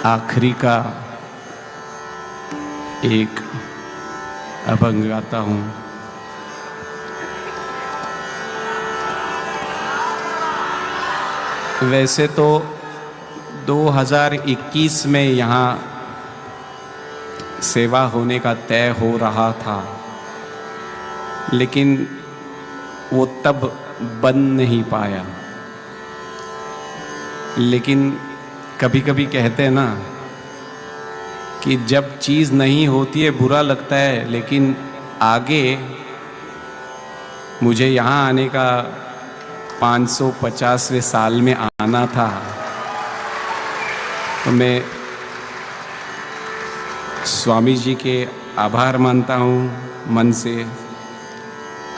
आखिरी का एक अभंग गाता हूँ। वैसे तो 2021 में यहाँ सेवा होने का तय हो रहा था, लेकिन वो तब बन नहीं पाया। लेकिन कभी कभी कहते हैं ना कि जब चीज़ नहीं होती है बुरा लगता है, लेकिन आगे मुझे यहाँ आने का 550वें साल में आना था, तो मैं स्वामी जी के आभार मानता हूँ मन से।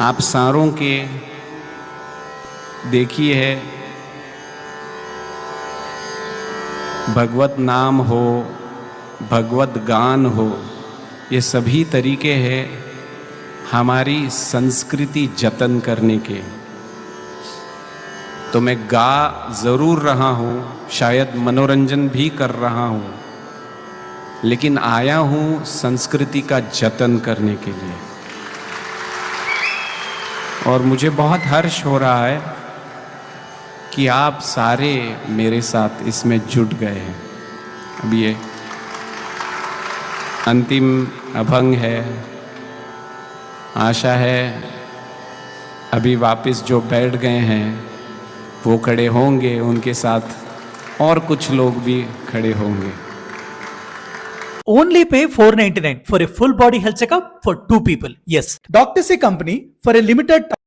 आप सारों के देखिए है, भगवत नाम हो, भगवत गान हो, ये सभी तरीके हैं हमारी संस्कृति जतन करने के। तो मैं गा ज़रूर रहा हूँ, शायद मनोरंजन भी कर रहा हूँ, लेकिन आया हूँ संस्कृति का जतन करने के लिए। और मुझे बहुत हर्ष हो रहा है कि आप सारे मेरे साथ इसमें जुट गए हैं। अब ये अंतिम अभंग है। आशा है अभी वापस जो बैठ गए हैं वो खड़े होंगे, उनके साथ और कुछ लोग भी खड़े होंगे। Only pay $499 for a full body health checkup for 2 people. Yes, Dr. C company for a limited time.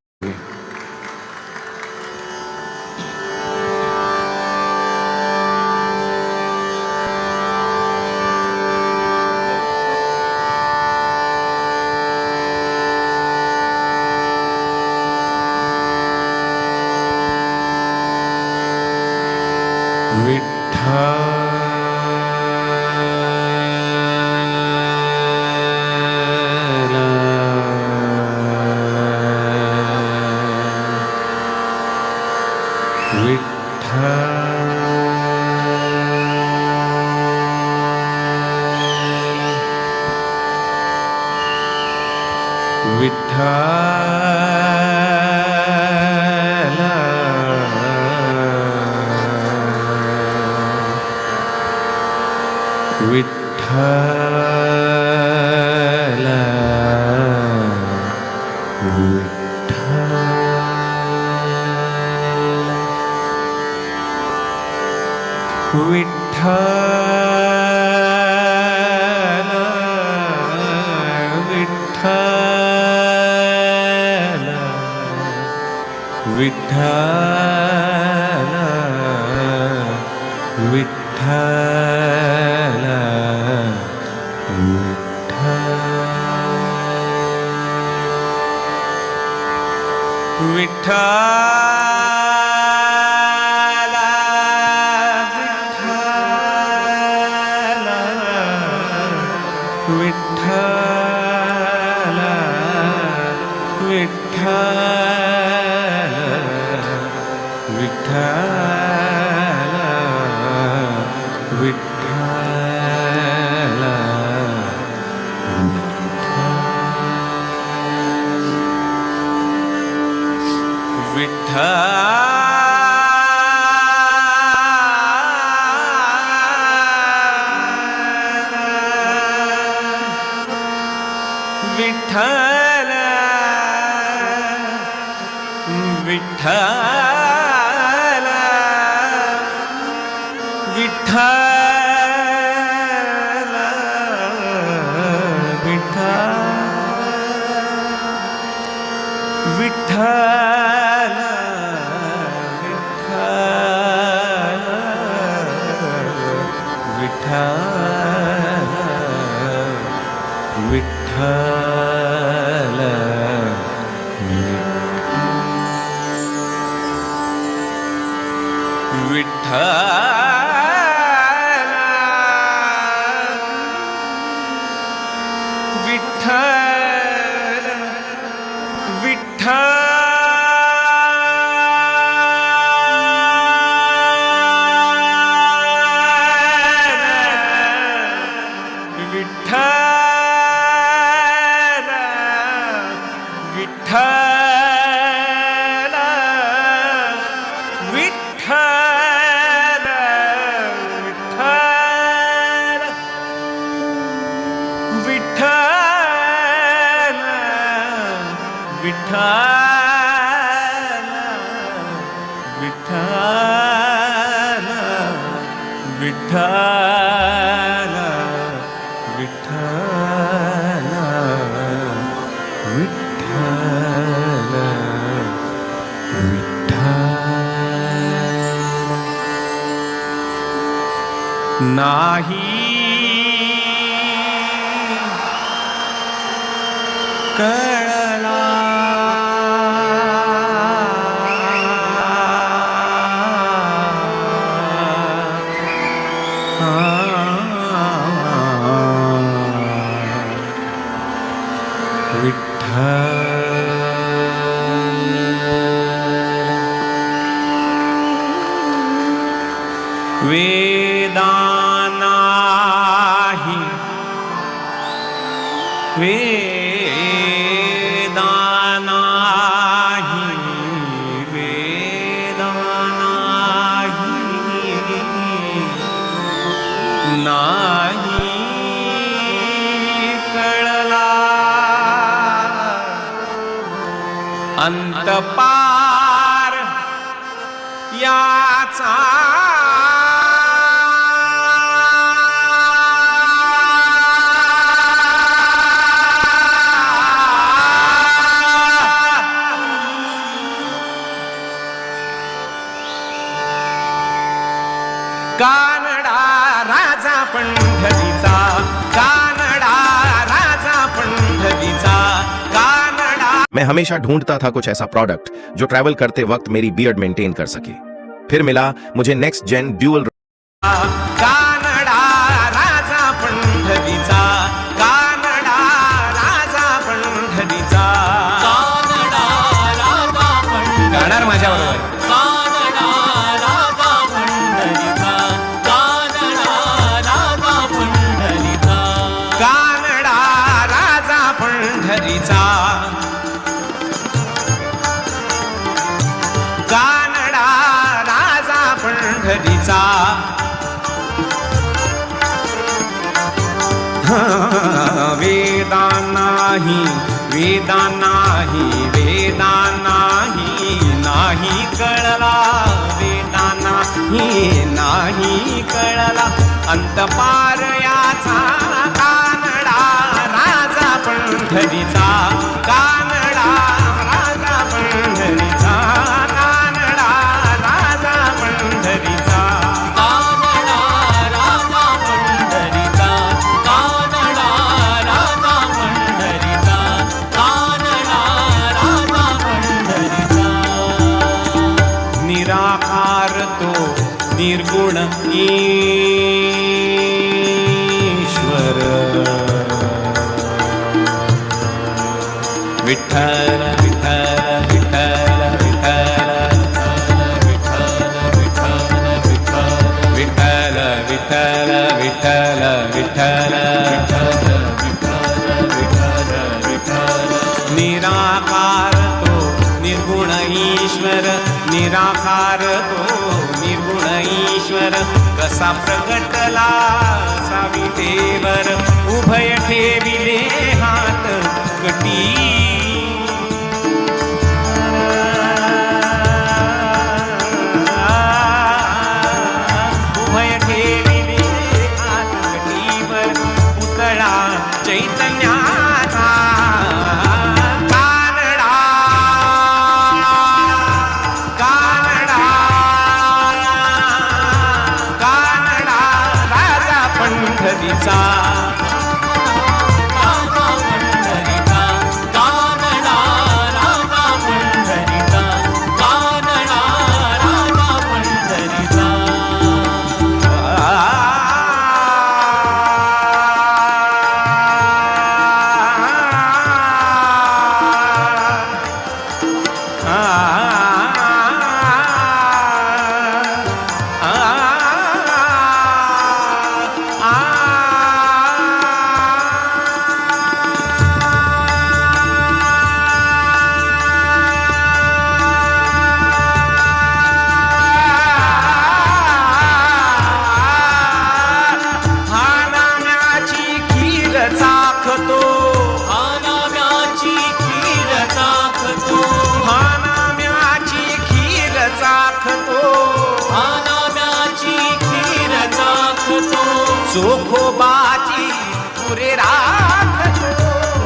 Vitthal Vitthal Vitthal Vitthal Vitthal Vitthal Vitthal Vitthal Vitthal Vitthal नाही कळला वेदानाहि वेदानाहि वेदानाहि नाही कळला अंतपार याचा कानडा राजा पंढरीचा कानडा राजा पंढरीचा कानडा। मैं हमेशा ढूंढता था कुछ ऐसा प्रोडक्ट जो ट्रैवल करते वक्त मेरी बियर्ड मेंटेन कर सके। फिर मिला मुझे नेक्स्ट जेन ड्यूअल कानडा राजा पंढरीचा कानडा राजा पंढरीचा कानडा राजा पंढरीचा गाणार माझ्याबरोबर कानडा राजा पंढरीचा कानडा राजा पंढरीचा कानडा राजा पंढरीचा कानडा राजा पंढरीचा वेदानाही वेदानाही वेदानाही नाही कळला वेदानाही नाही कळला अंतपार याचा कानडा राजा पंढरीचा कानडा राजा पंढरीचा कानडा राजा पंढरीचा कानडा राजा पंढरीचा कानडा राजा पंढरीचा कानडा राजा पंढरीचा निराकार तो निर्गुण ईश्वर विठ्ठल विठ्ठल विठ्ठल विठ्ठल विठ्ठल विठ्ठल विठ्ठल विठ्ठल निराकार तो निर्गुण ईश्वर निराकार तो निर्गुण ईश्वर कसा प्रगटला सावितेवर उभय ठेविले हात कटी उभय ठेविले हात कटीवर पुतळा चैतन्याचा कानडा कानडा कानडा राजा पंढरीचा राजा पंढरीचा चोखोबाची पुरे राखतो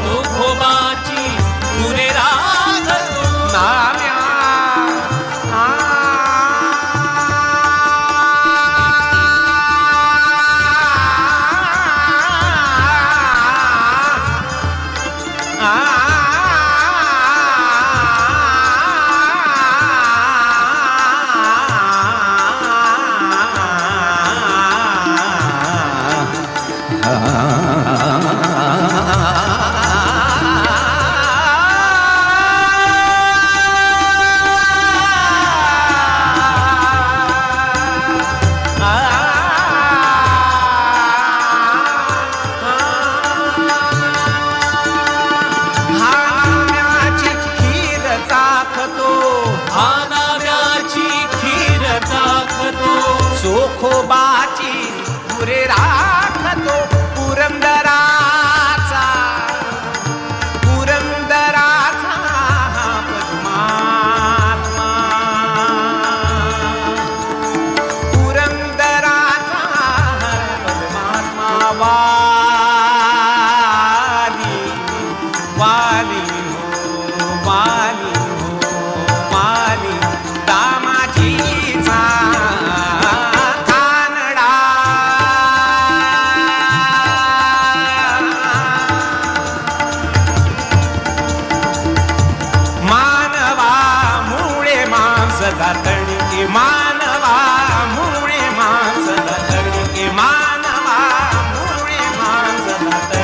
चोखोबाची पुरे राखतो नाम्या चोखोबाची पुरे राखतो पुरंदराचा परमात्मा पुरंदराचा परमात्मा वाली वाली हो वाली हो वाली दामाजीचा तणके मानवा मुळे मांस तणके मानवा मुळे मांस तणके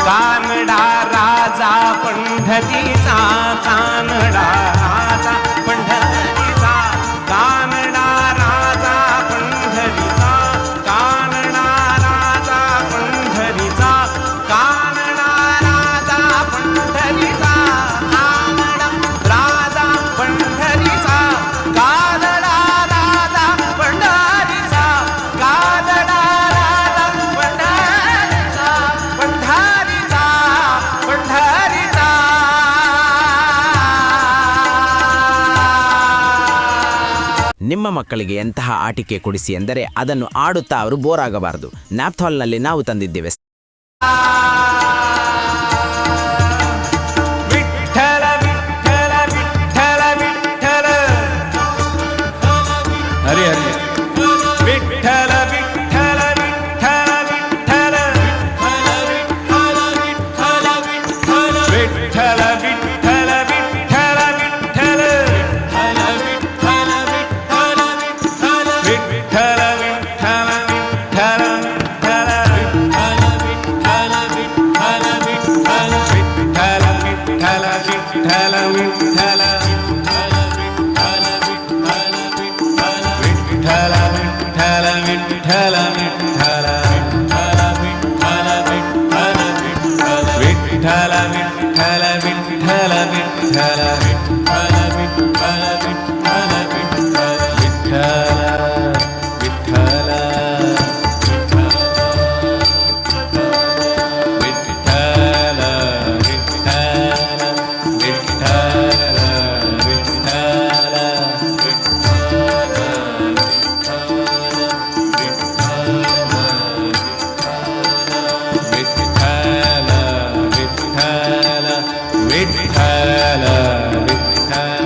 कानडा राजा पंढरीचा कानडा राजा पंढरीचा कानडा राजा पंढरीचा कानडा राजा पंढरीचा कानडा राजा पंढरीचा कानडा राजा पंढरीचा कानडा राजा पंढरीचा कानडा राजा पंढरीचा पंढरीचा पंढरीचा ನಿಮ್ಮ ಮಕ್ಕಳಿಗೆ ಎಂತಹ ಆಟಿಕೆ ಕೊಡಿಸಿ ಎಂದರೆ ಅದನ್ನು ಆಡುತ್ತಾ ಅವರು ಬೋರ್ ಆಗಬಾರದು. ನ್ಯಾಪ್ಥಾಲ್ನಲ್ಲಿ ನಾವು ತಂದಿದ್ದೇವೆ. ವಿಠ್ಠಲ ವಿಠ್ಠಲ ವಿಠ್ಠಲ ವಿಠ್ಠಲ ಹರಿ ಹರಿ ವಿಠ್ಠಲ ವಿಠ್ಠಲ ವಿಠ್ಠಲ ವಿಠ್ಠಲ ವಿಠ್ಠಲ ವಿಠ್ಠಲ ವಿಠ್ಠಲ ವಿಠ್ಠಲ ವಿಠ್ಠಲ ವಿಠ್ಠಲ विठ्ठल विठ्ठल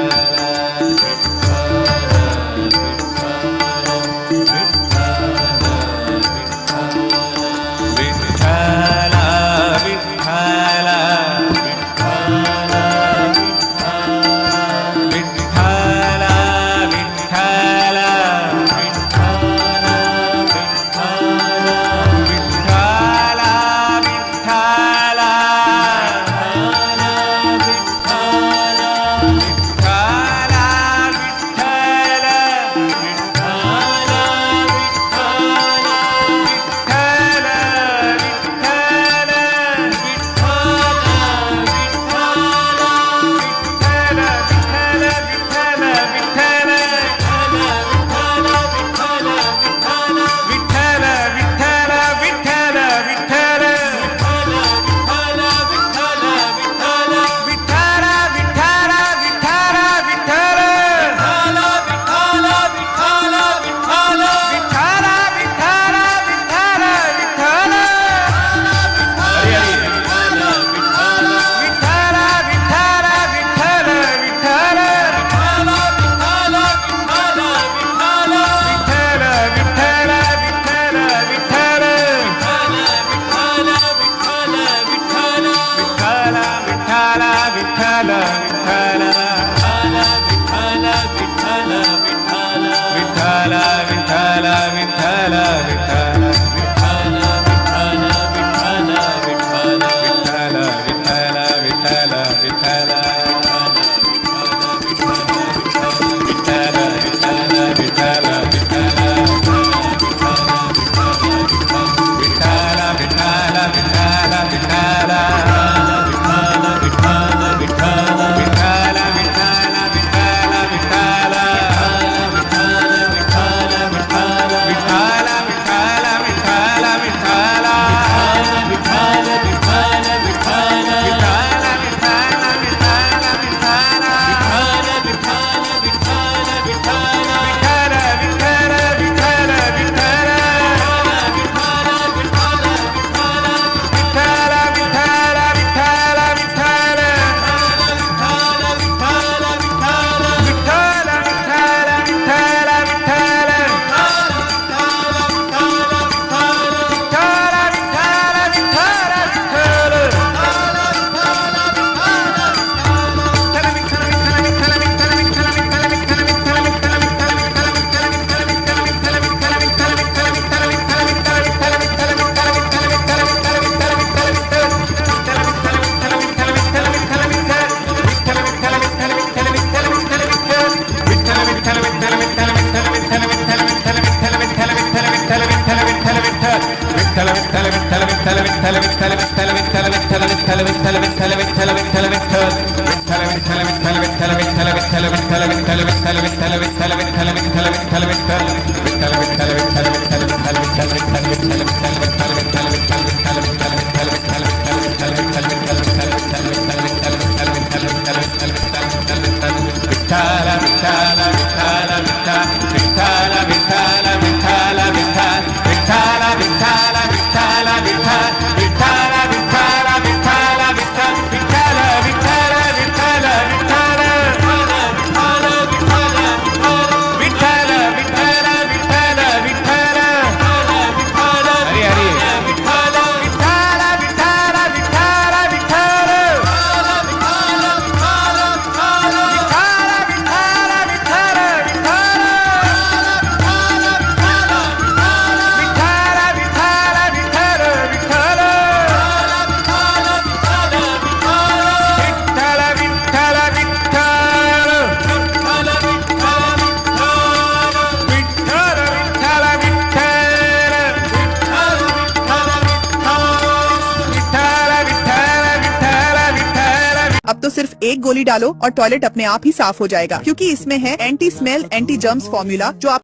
अब तो सिर्फ एक गोली डालो और टॉयलेट अपने आप ही साफ हो जाएगा, क्योंकि इसमें है anti smell anti germs formula, जो आप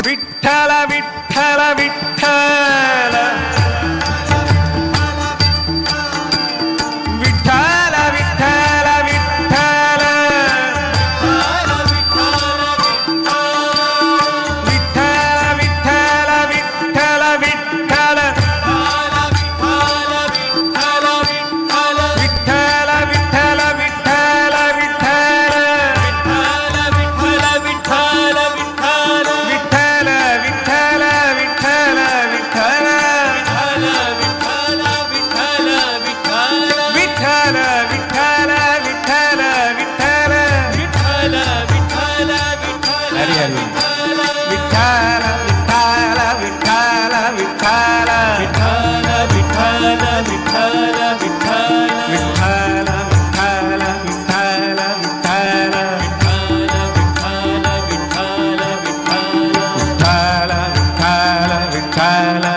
विठ्ठल विठ्ठल विठ्ठल विठ्ठल विठ्ठल विठ्ठल विठ्ठल विठ्ठल विठ्ठल विठ्ठल विठ्ठल विठ्ठल विठ्ठल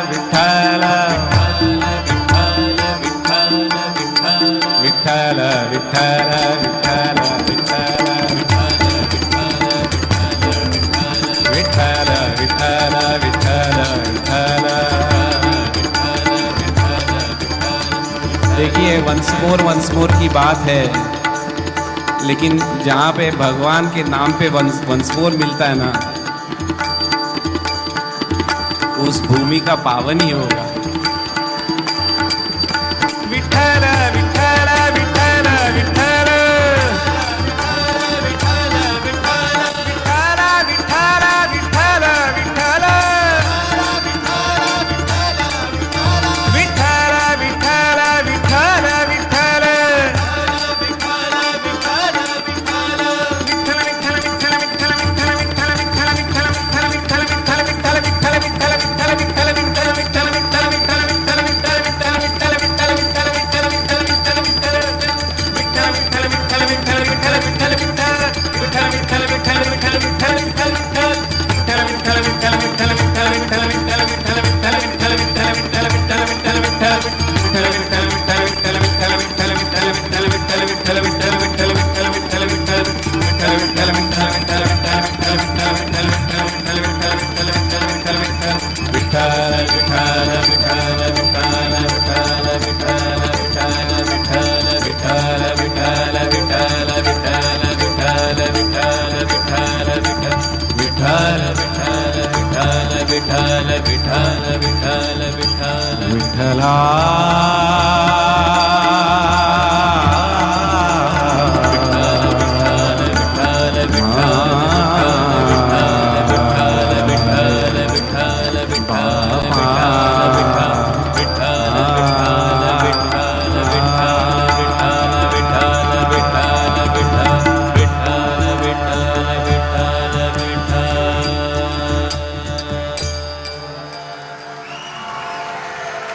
देखिए वंस मोर की बात है, लेकिन जहाँ पे भगवान के नाम पे वंस मोर मिलता है ना, उस भूमि का पावन ही होगा। विठ्ठल विठ्ठल विठ्ठल विठ्ठल विठ्ठल विठ्ठल विठ्ठल विठ्ठल विठ्ठल विठ्ठल विठ्ठल विठ्ठला